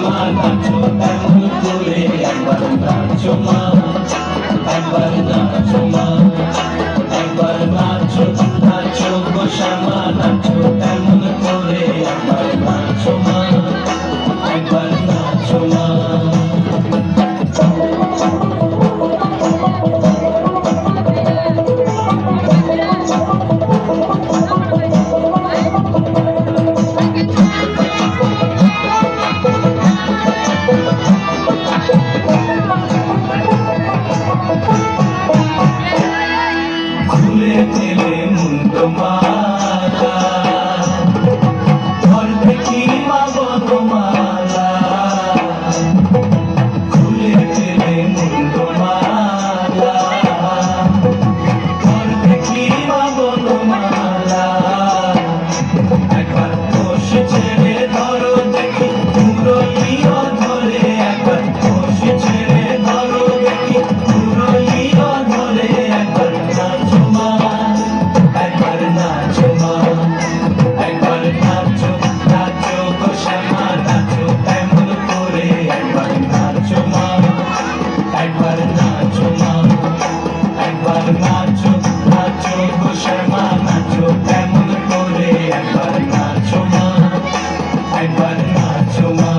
শ্যামা নাচো তেমন করে একবার নাচো মা, একবার নাচো মা, একবার নাচো নাচো গো শ্যামা নাচো তেমন করে একবার নাচো মা, একবার নাচো মা। খুলে ফেলে মুন্ড মালা, ঘর দেখি মা বনমালা, খুলে ফেলে মুন্ড মালা, ঘর দেখি মা বনমালা, একবার কোষ ছেড়ে ধরো দেখি মুরলিও ধরে, একবার কোষ ছেড়ে ধরো দেখি মুরলিও ধরে, একবার নাচো মা, একবার নাচো মা, একবার নাচো নাচো গো শ্যামা নাচো তেমন করে একবার নাচো মা, একবার নাচো মা, একবার নাচো নাচো গো শ্যামা নাচো তেমন করে একবার নাচো মা, একবার নাচো মা।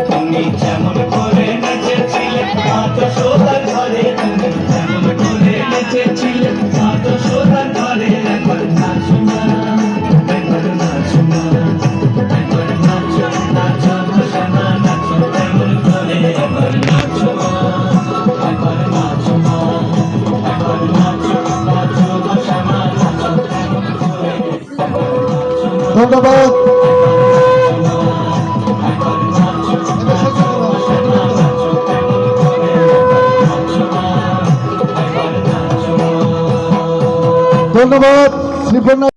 তুমি যেমন করে নেচেছিলে মাত সোদার ঘরে, তুমি যেমন করে নেচেছিলে মাত সোদার ঘরে, একবার নাচো মা, একবার নাচো মা, একবার নাচো নাচো গো শ্যামা নাচো তেমন করে একবার নাচো মা, একবার নাচো মা, একবার নাচো নাচো গো শ্যামা নাচো তেমন করে একবার নাচো মা। ধন্যবাদ। ধন্যবাদ শ্রীপূর্ণ।